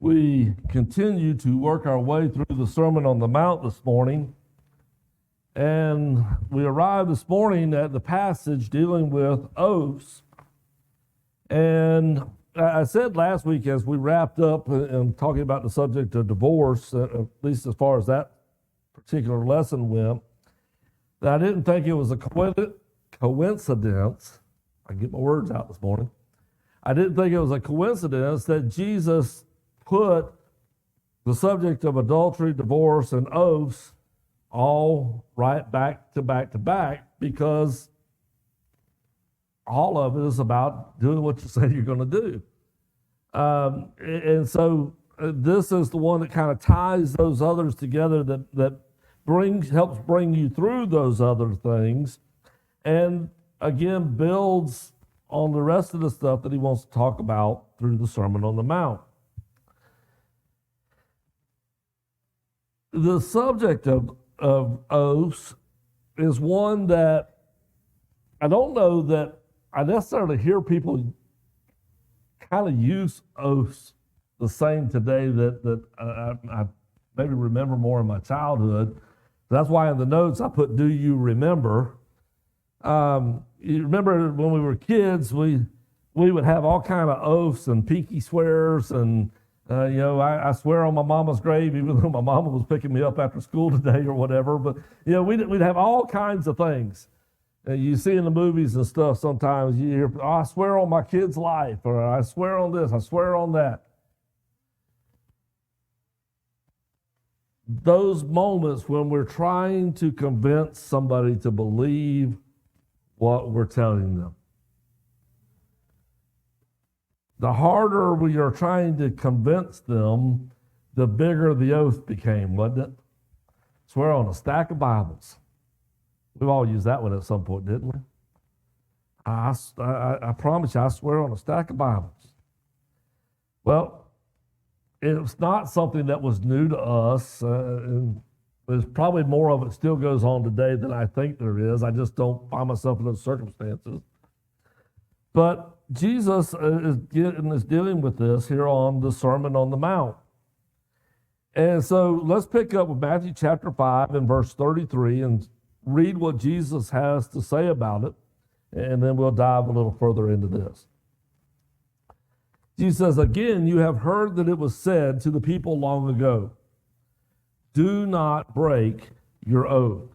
We continue to work our way through the Sermon on the Mount this morning, and we arrived this morning at the passage dealing with oaths. And I said last week as we wrapped up and talking about the subject of divorce, at least as far as that particular lesson went, that I didn't think it was a coincidence. I can get my words out this morning. I didn't think it was a coincidence that Jesus put the subject of adultery, divorce, and oaths all right back to back, because all of it is about doing what you say you're going to do. And so this is the one that kind of ties those others together, that helps bring you through those other things, and again builds on the rest of the stuff that he wants to talk about through the Sermon on the Mount. The subject of oaths is one that I don't know that I necessarily hear people kind of use oaths the same today that I maybe remember more in my childhood. That's why in the notes I put, "Do you remember?" You remember when we were kids, we would have all kind of oaths and pinky swears, and I swear on my mama's grave, even though my mama was picking me up after school today or whatever. But we'd have all kinds of things. You see in the movies and stuff sometimes, you hear, "Oh, I swear on my kid's life," or "I swear on this, I swear on that." Those moments when we're trying to convince somebody to believe what we're telling them. The harder we are trying to convince them, the bigger the oath became, wasn't it? Swear on a stack of Bibles. We've all used that one at some point, didn't we? I promise you, I swear on a stack of Bibles. Well, it's not something that was new to us. There's probably more of it still goes on today than I think there is. I just don't find myself in those circumstances. But Jesus is dealing with this here on the Sermon on the Mount. And so let's pick up with Matthew chapter 5 and verse 33 and read what Jesus has to say about it, and then we'll dive a little further into this. Jesus says, "Again, you have heard that it was said to the people long ago, 'Do not break your oath,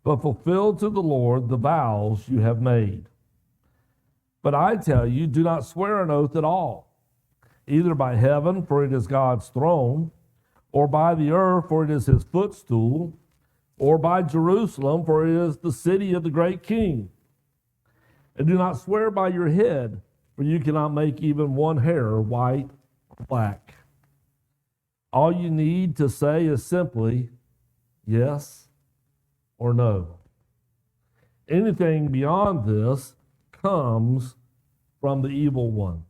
but fulfill to the Lord the vows you have made.' But I tell you, do not swear an oath at all, either by heaven, for it is God's throne, or by the earth, for it is his footstool, or by Jerusalem, for it is the city of the great king. And do not swear by your head, for you cannot make even one hair white or black. All you need to say is simply yes or no. Anything beyond this comes from the evil one."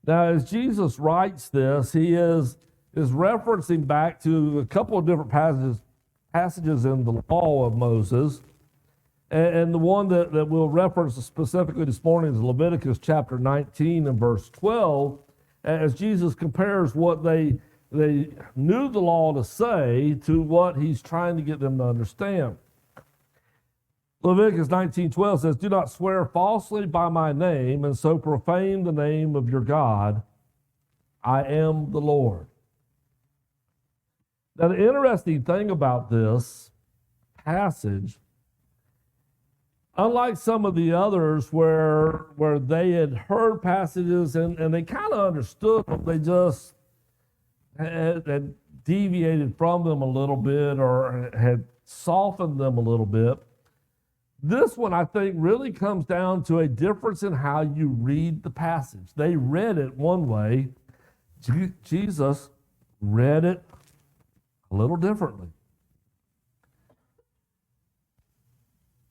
Now, as Jesus writes this, he is referencing back to a couple of different passages in the law of Moses. And the one that we'll reference specifically this morning is Leviticus chapter 19 and verse 12, as Jesus compares what they knew the law to say to what he's trying to get them to understand. Leviticus 19:12 says, "Do not swear falsely by my name and so profane the name of your God. I am the Lord." Now, the interesting thing about this passage, unlike some of the others where they had heard passages and they kind of understood them, they just had deviated from them a little bit or had softened them a little bit. This one, I think, really comes down to a difference in how you read the passage. They read it one way. Jesus read it a little differently.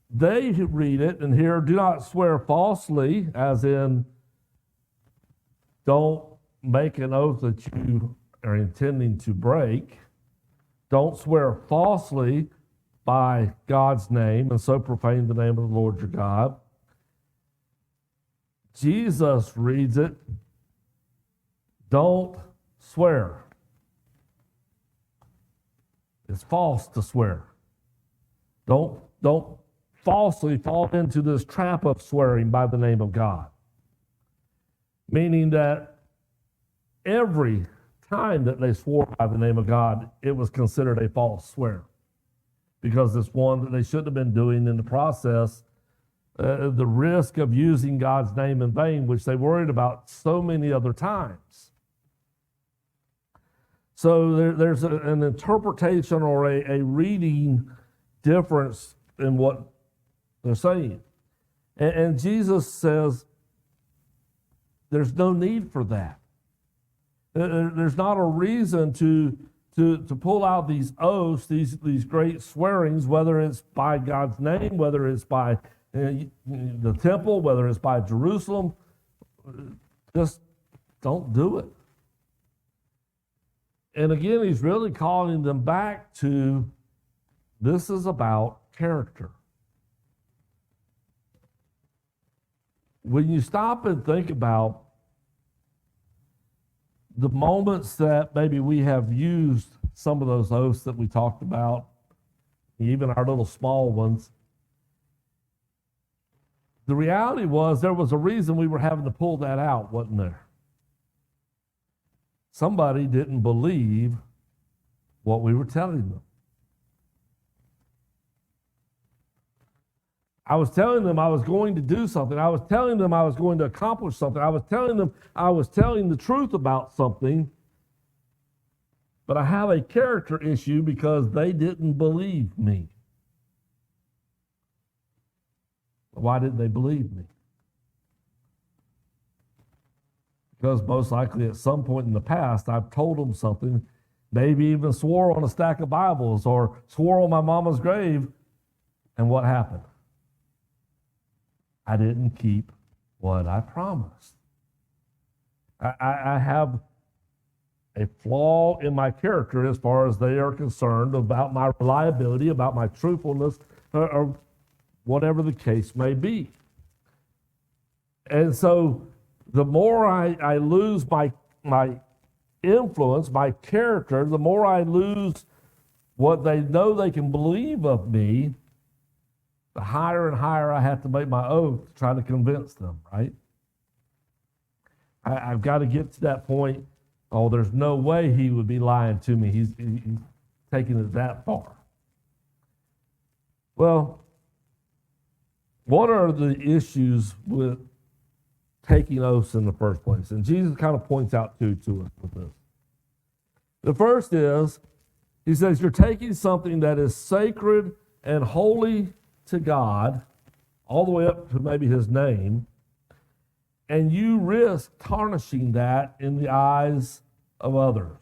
They read it and hear, "Do not swear falsely," as in, don't make an oath that you are intending to break. Don't swear falsely by God's name and so profane the name of the Lord your God. Jesus reads it, Don't swear. It's false to swear. Don't falsely fall into this trap of swearing by the name of God. Meaning that every time that they swore by the name of God, it was considered a false swear. Because it's one that they shouldn't have been doing in the process. The risk of using God's name in vain, which they worried about so many other times. So there's an interpretation or a reading difference in what they're saying. And Jesus says there's no need for that. There's not a reason to pull out these oaths, these great swearings, whether it's by God's name, whether it's by the temple, whether it's by Jerusalem. Just don't do it. And again, he's really calling them back to this is about character. When you stop and think about the moments that maybe we have used some of those oaths that we talked about, even our little small ones, the reality was there was a reason we were having to pull that out, wasn't there? Somebody didn't believe what we were telling them. I was telling them I was going to do something. I was telling them I was going to accomplish something. I was telling them I was telling the truth about something. But I have a character issue because they didn't believe me. Why didn't they believe me? Because most likely at some point in the past, I've told them something, maybe even swore on a stack of Bibles or swore on my mama's grave, and what happened? I didn't keep what I promised. I have a flaw in my character as far as they are concerned about my reliability, about my truthfulness, or whatever the case may be. And so the more I lose my influence, my character, the more I lose what they know they can believe of me, the higher and higher I have to make my oath to try to convince them, right? I've got to get to that point. Oh, there's no way he would be lying to me. He's taking it that far. Well, what are the issues with taking oaths in the first place? And Jesus kind of points out two to us with this. The first is, he says, you're taking something that is sacred and holy to God, all the way up to maybe his name, and you risk tarnishing that in the eyes of others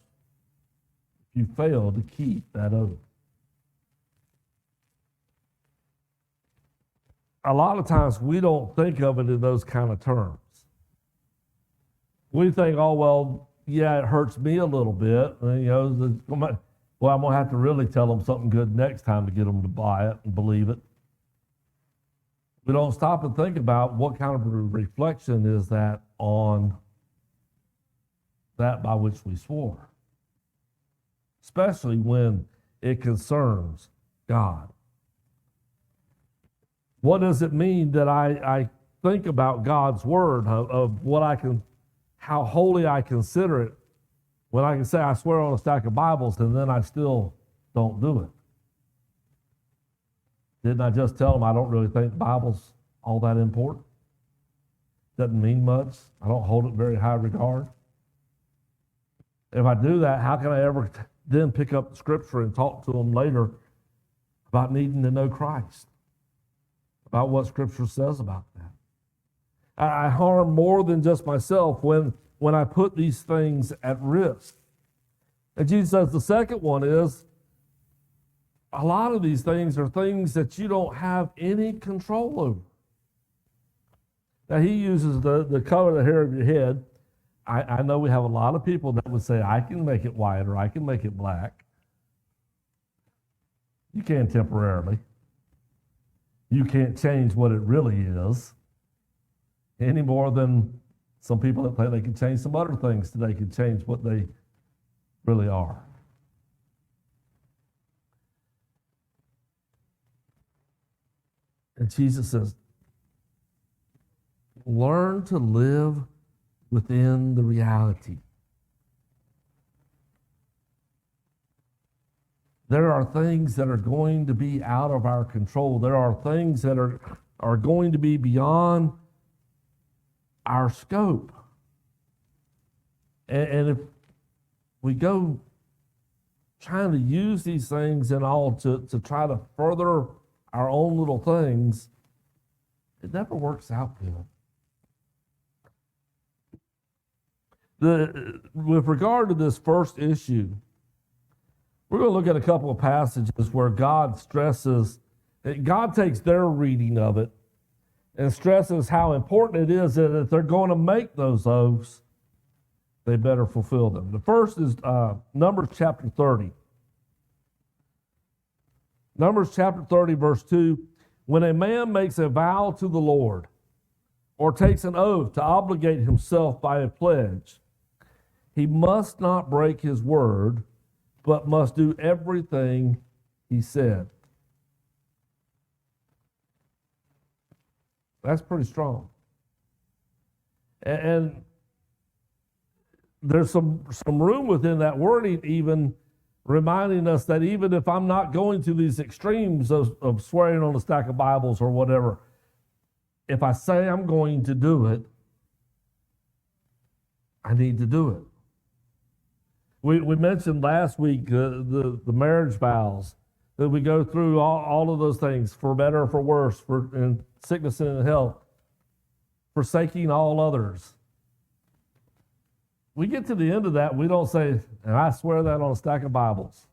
if you fail to keep that oath. A lot of times we don't think of it in those kind of terms. We think, oh, well, yeah, it hurts me a little bit. And, well, I'm going to have to really tell them something good next time to get them to buy it and believe it. We don't stop and think about what kind of a reflection is that on that by which we swore, especially when it concerns God. What does it mean that I think about God's word, of what I can, how holy I consider it, when I can say I swear on a stack of Bibles and then I still don't do it? Didn't I just tell them I don't really think the Bible's all that important? Doesn't mean much. I don't hold it very high regard. If I do that, how can I ever then pick up the scripture and talk to them later about needing to know Christ, about what scripture says about that? I harm more than just myself when I put these things at risk. And Jesus says the second one is, a lot of these things are things that you don't have any control over. Now, he uses the color of the hair of your head. I know we have a lot of people that would say, I can make it white or I can make it black. You can temporarily. You can't change what it really is any more than Some people that think they can change some other things today can change what they really are. And Jesus says, learn to live within the reality. There are things that are going to be out of our control. There are things that are going to be beyond our scope. And if we go trying to use these things and all to try to further our own little things, it never works out good. With regard to this first issue, we're going to look at a couple of passages where God takes their reading of it and stresses how important it is that if they're going to make those oaths, they better fulfill them. The first is Numbers chapter 30. Numbers chapter 30, verse 2, when a man makes a vow to the Lord or takes an oath to obligate himself by a pledge, he must not break his word, but must do everything he said. That's pretty strong. And there's some room within that wording, even reminding us that even if I'm not going to these extremes of swearing on a stack of Bibles or whatever, if I say I'm going to do it, I need to do it. We mentioned last week the marriage vows, that we go through all of those things, for better or for worse, for in sickness and in health, forsaking all others. We get to the end of that, we don't say, and I swear that on a stack of Bibles.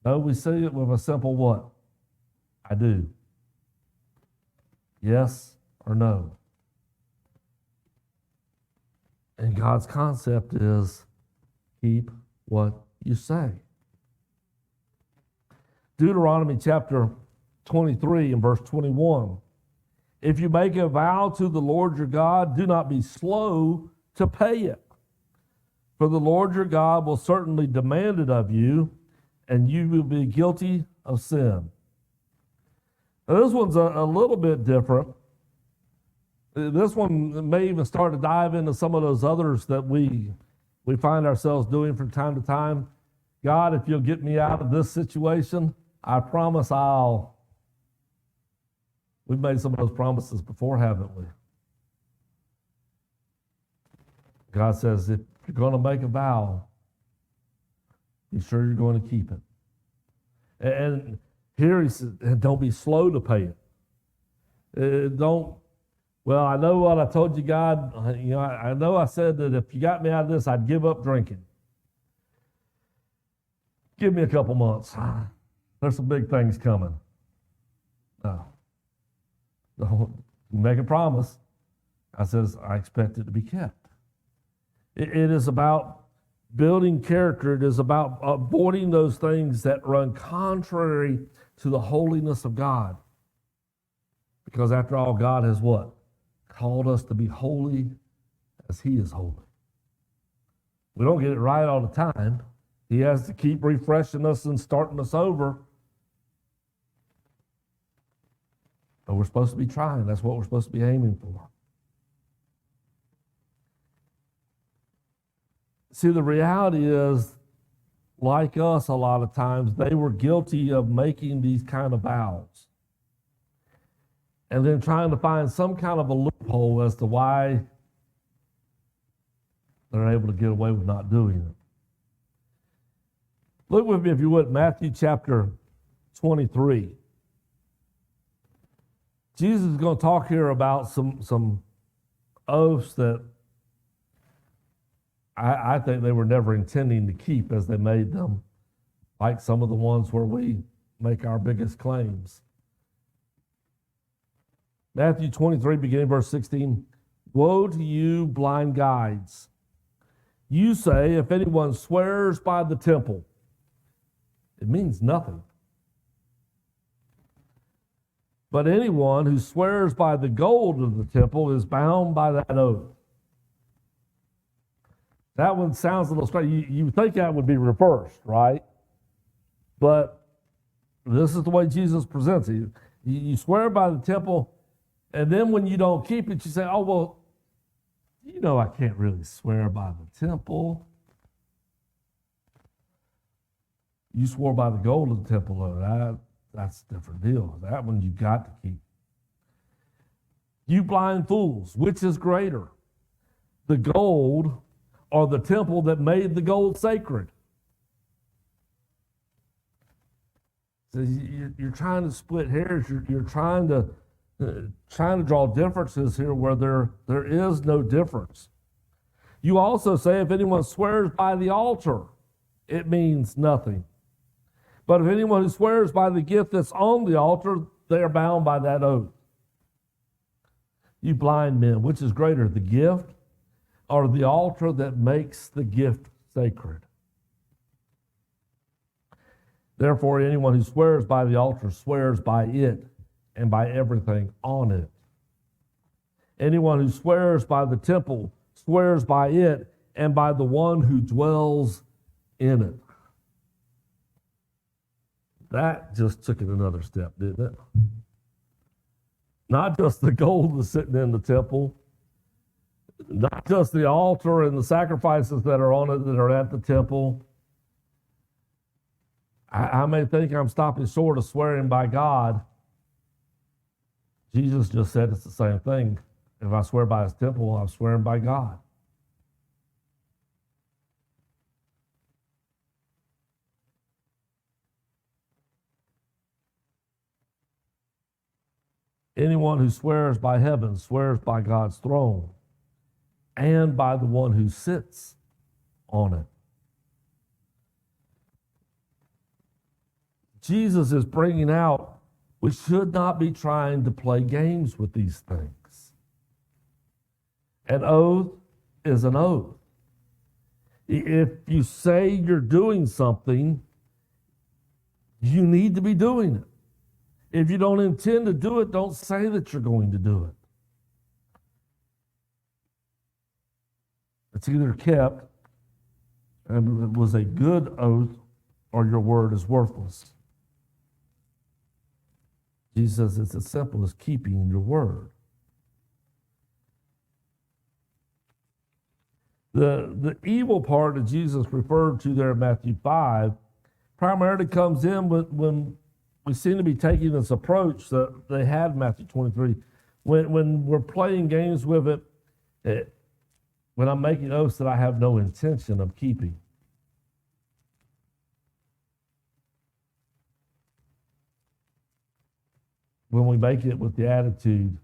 No, we say it with a simple what? I do. Yes or no. And God's concept is keep what you say. Deuteronomy chapter 23 and verse 21. If you make a vow to the Lord your God, do not be slow to pay it. For the Lord your God will certainly demand it of you, and you will be guilty of sin. Now, this one's a little bit different. This one may even start to dive into some of those others that we find ourselves doing from time to time. God, if you'll get me out of this situation, I promise We've made some of those promises before, haven't we? God says, if you're going to make a vow, be sure you're going to keep it. And here he says, don't be slow to pay it. Well, I know what I told you, God. I know I said that if you got me out of this, I'd give up drinking. Give me a couple months. There's some big things coming. No. Don't make a promise. I says, I expect it to be kept. It is about building character. It is about avoiding those things that run contrary to the holiness of God. Because after all, God has what? Called us to be holy as he is holy. We don't get it right all the time. He has to keep refreshing us and starting us over. But we're supposed to be trying. That's what we're supposed to be aiming for. See, the reality is, like us a lot of times, they were guilty of making these kind of vows. And then trying to find some kind of a loophole as to why they're able to get away with not doing it. Look with me, if you would, Matthew chapter 23. Jesus is going to talk here about some oaths that I think they were never intending to keep as they made them, like some of the ones where we make our biggest claims. Matthew 23, beginning verse 16. Woe to you, blind guides! You say, if anyone swears by the temple, it means nothing. But anyone who swears by the gold of the temple is bound by that oath. That one sounds a little strange. You would think that would be reversed, right? But this is the way Jesus presents it. You swear by the temple, and then when you don't keep it, you say, oh, well, I can't really swear by the temple. You swore by the golden temple, though. That's a different deal. That one you got to keep. You blind fools, which is greater, the gold or the temple that made the gold sacred? So you're trying to split hairs. You're trying to draw differences here where there is no difference. You also say if anyone swears by the altar, it means nothing. But if anyone who swears by the gift that's on the altar, they are bound by that oath. You blind men, which is greater, the gift or the altar that makes the gift sacred? Therefore, anyone who swears by the altar swears by it and by everything on it. Anyone who swears by the temple swears by it and by the one who dwells in it. That just took it another step, didn't it? Not just the gold that's sitting in the temple, not just the altar and the sacrifices that are on it that are at the temple. I may think I'm stopping short of swearing by God. Jesus just said it's the same thing. If I swear by his temple, I'm swearing by God. Anyone who swears by heaven swears by God's throne and by the one who sits on it. Jesus is bringing out we should not be trying to play games with these things. An oath is an oath. If you say you're doing something, you need to be doing it. If you don't intend to do it, don't say that you're going to do it. It's either kept, and it was a good oath, or your word is worthless. Jesus says it's as simple as keeping your word. The evil part that Jesus referred to there in Matthew 5 primarily comes in when we seem to be taking this approach that they had in Matthew 23. When we're playing games with it, when I'm making oaths that I have no intention of keeping. When we make it with the attitude,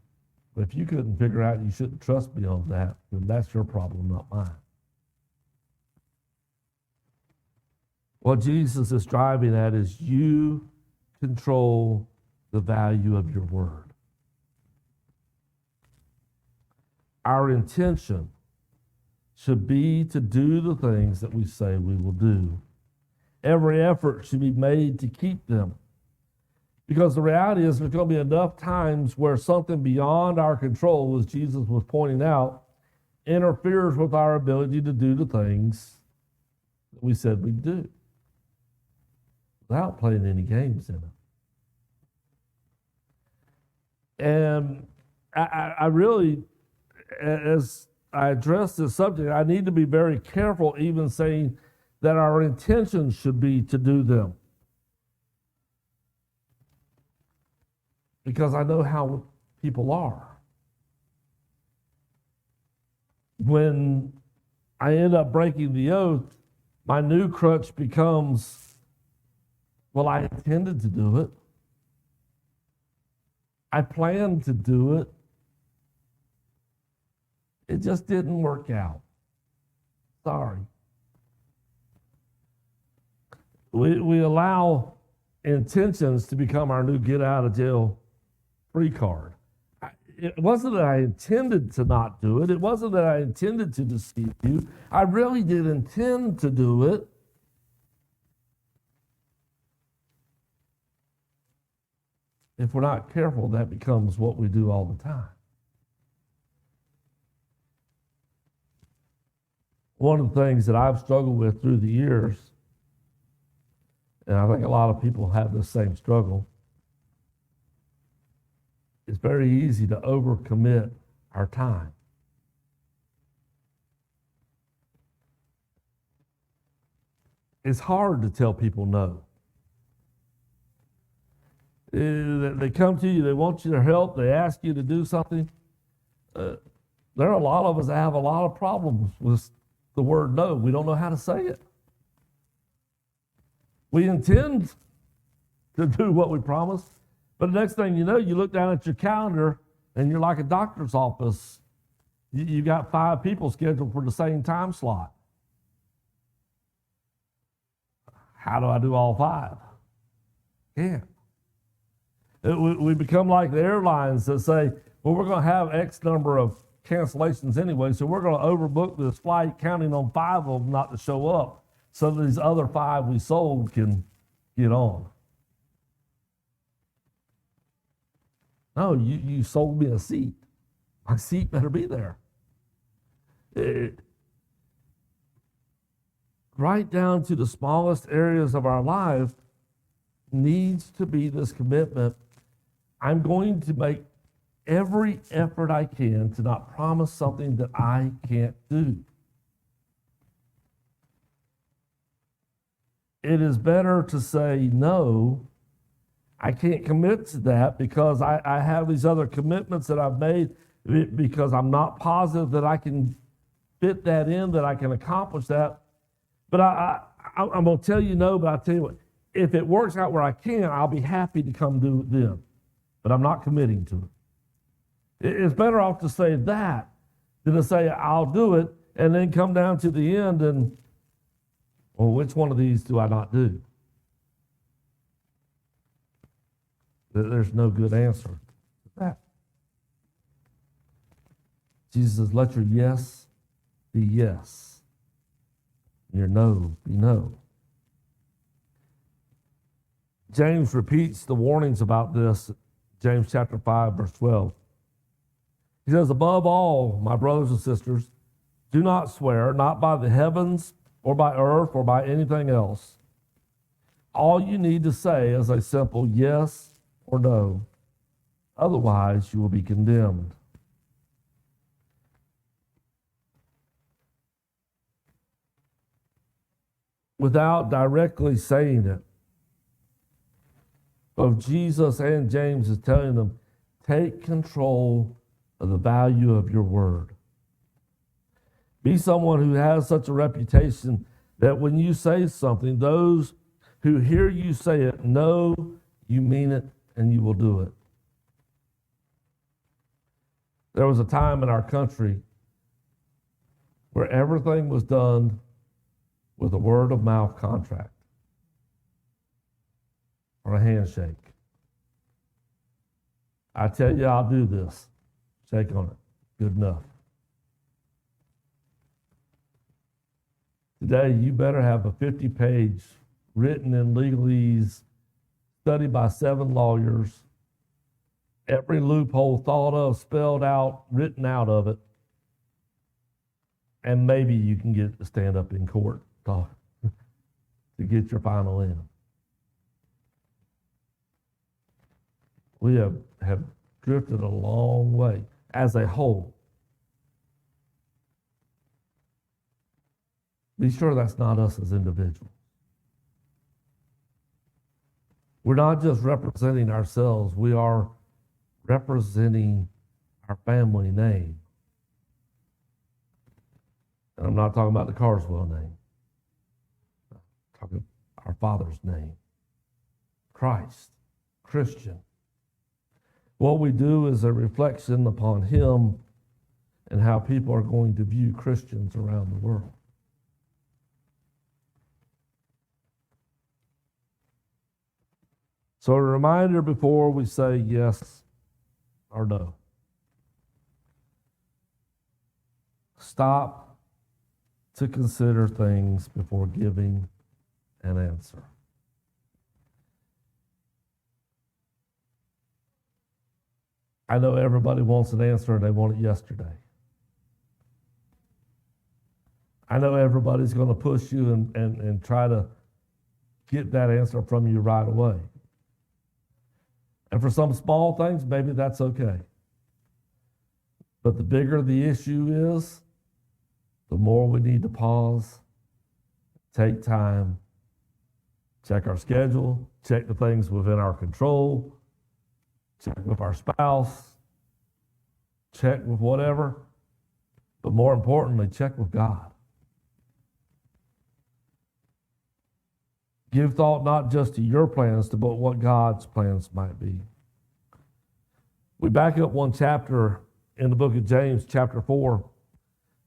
if you couldn't figure out you shouldn't trust me on that, then that's your problem, not mine. What Jesus is driving at is you control the value of your word. Our intention should be to do the things that we say we will do. Every effort should be made to keep them. Because the reality is there's going to be enough times where something beyond our control, as Jesus was pointing out, interferes with our ability to do the things that we said we'd do without playing any games in it. And I really, as I address this subject, I need to be very careful even saying that our intention should be to do them. Because I know how people are. When I end up breaking the oath, my new crutch becomes, well, I intended to do it. I planned to do it. It just didn't work out. Sorry. We allow intentions to become our new get out of jail free card. It wasn't that I intended to not do it. It wasn't that I intended to deceive you. I really did intend to do it. If we're not careful, that becomes what we do all the time. One of the things that I've struggled with through the years, and I think a lot of people have the same struggle, it's very easy to overcommit our time. It's hard to tell people no. They come to you, they want your help, they ask you to do something. There are a lot of us that have a lot of problems with the word no. We don't know how to say it. We intend to do what we promise, but the next thing you know, you look down at your calendar and you're like a doctor's office. You got 5 people scheduled for the same time slot. How do I do all 5? Can't. We become like the airlines that say, well, we're going to have X number of cancellations anyway, so we're going to overbook this flight counting on 5 of them not to show up so that these other 5 we sold can get on. No, you sold me a seat. My seat better be there. Right down to the smallest areas of our life needs to be this commitment. I'm going to make every effort I can to not promise something that I can't do. It is better to say, no, I can't commit to that because I have these other commitments that I've made because I'm not positive that I can fit that in, that I can accomplish that. But I'm going to tell you no, but I'll tell you what, if it works out where I can, I'll be happy to come do it then. But I'm not committing to it. It's better off to say that than to say I'll do it and then come down to the end and, well, which one of these do I not do? There's no good answer to that. Jesus says, let your yes be yes, your no be no. James repeats the warnings about this, James chapter 5, verse 12. He says, above all, my brothers and sisters, do not swear, not by the heavens or by earth or by anything else. All you need to say is a simple yes or no. Otherwise, you will be condemned. Without directly saying it, both Jesus and James is telling them, take control of the value of your word. Be someone who has such a reputation that when you say something, those who hear you say it know you mean it and you will do it. There was a time in our country where everything was done with a word of mouth contract or a handshake. I tell you, I'll do this. Shake on it. Good enough. Today, you better have a 50-page written in legalese, studied by 7 lawyers, every loophole thought of, spelled out, written out of it, and maybe you can get to stand up in court to get your final in. We have drifted a long way as a whole. Be sure that's not us as individuals. We're not just representing ourselves, we are representing our family name. And I'm not talking about the Carswell name. I'm talking about our Father's name. Christ, Christian. What we do is a reflection upon Him and how people are going to view Christians around the world. So a reminder before we say yes or no. Stop to consider things before giving an answer. I know everybody wants an answer and they want it yesterday. I know everybody's going to push you and try to get that answer from you right away. And for some small things, maybe that's okay. But the bigger the issue is, the more we need to pause, take time, check our schedule, check the things within our control, check with our spouse, check with whatever, but more importantly, check with God. Give thought not just to your plans, but what God's plans might be. We back up one chapter in the book of James, chapter 4,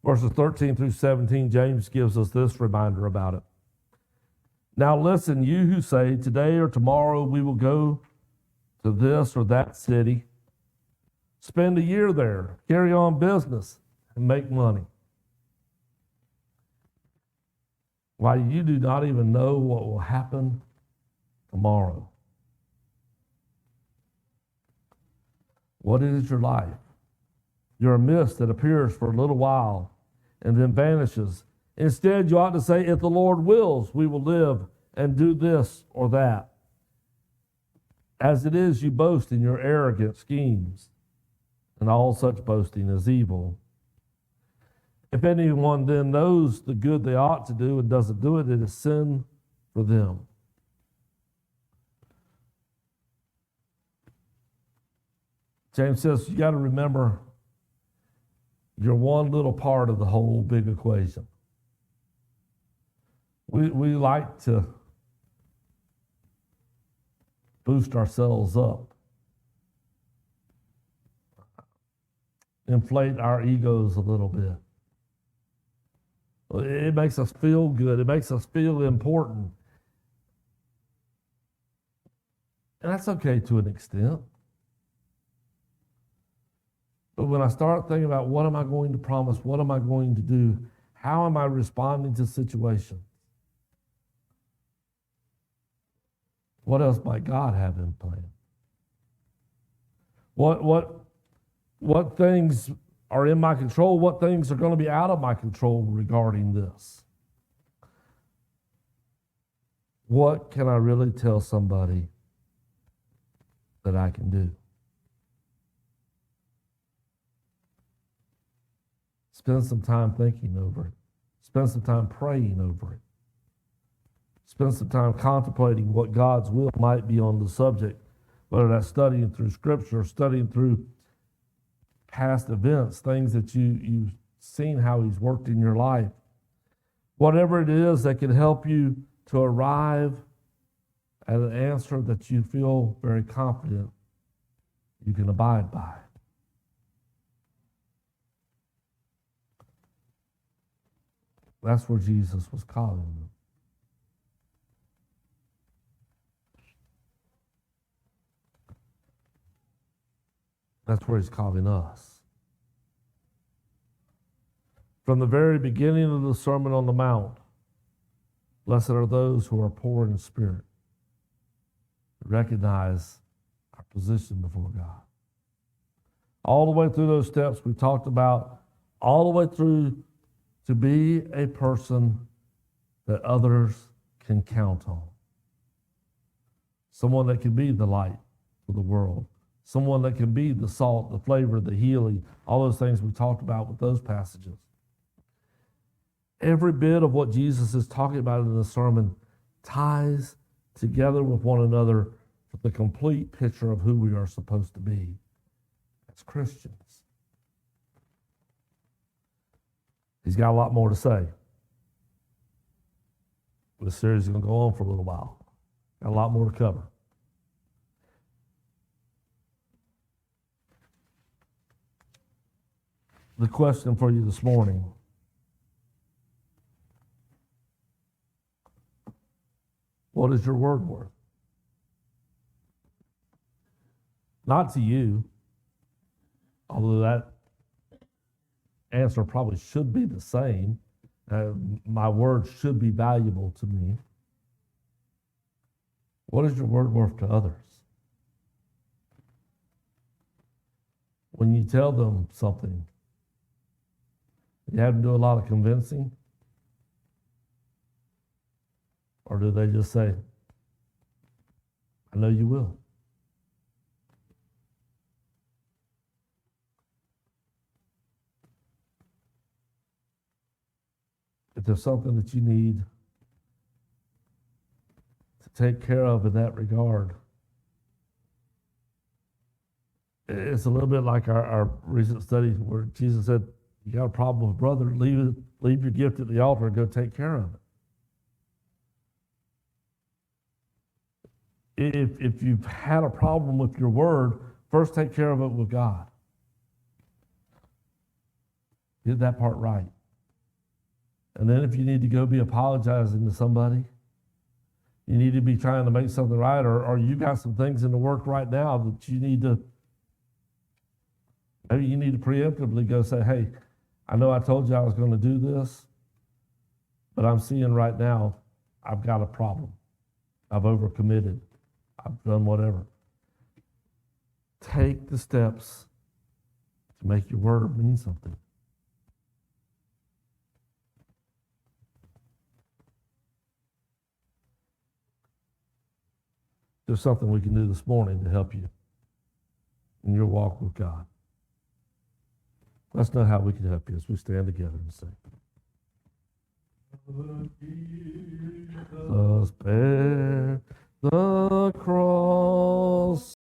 verses 13 through 17. James gives us this reminder about it. Now listen, you who say, today or tomorrow we will go to this or that city, spend a year there, carry on business, and make money. Why, you do not even know what will happen tomorrow. What is your life? You're a mist that appears for a little while and then vanishes. Instead, you ought to say, if the Lord wills, we will live and do this or that. As it is, you boast in your arrogant schemes, and all such boasting is evil. If anyone then knows the good they ought to do and doesn't do it, it is sin for them. James says you got to remember you're one little part of the whole big equation. We like to boost ourselves up, inflate our egos a little bit. It makes us feel good. It makes us feel important. And that's okay to an extent. But when I start thinking about what am I going to promise, what am I going to do, how am I responding to situations, what else might God have in plan? What things are in my control? What things are going to be out of my control regarding this? What can I really tell somebody that I can do? Spend some time thinking over it. Spend some time praying over it. Spend some time contemplating what God's will might be on the subject, whether that's studying through Scripture, studying through past events, things that you've seen how He's worked in your life. Whatever it is that can help you to arrive at an answer that you feel very confident you can abide by. That's where Jesus was calling them. That's where He's calling us. From the very beginning of the Sermon on the Mount, blessed are those who are poor in spirit, recognize our position before God. All the way through those steps we talked about, all the way through to be a person that others can count on. Someone that can be the light for the world. Someone that can be the salt, the flavor, the healing, all those things we talked about with those passages. Every bit of what Jesus is talking about in the sermon ties together with one another for the complete picture of who we are supposed to be as Christians. He's got a lot more to say. This series is going to go on for a little while. Got a lot more to cover. The question for you this morning: what is your word worth? Not to you, although that answer probably should be the same. My word should be valuable to me. What is your word worth to others? When you tell them something, you have to do a lot of convincing. Or do they just say, I know you will? If there's something that you need to take care of in that regard, it's a little bit like our recent study where Jesus said, you got a problem with a brother, leave your gift at the altar and go take care of it. If you've had a problem with your word, first take care of it with God. Get that part right. And then if you need to go be apologizing to somebody, you need to be trying to make something right, or you got some things in the work right now that you need to, maybe you need to preemptively go say, hey, I know I told you I was going to do this, but I'm seeing right now I've got a problem. I've overcommitted. I've done whatever. Take the steps to make your word mean something. There's something we can do this morning to help you in your walk with God. Let's know how we can help you as we stand together and sing. Jesus bear the cross.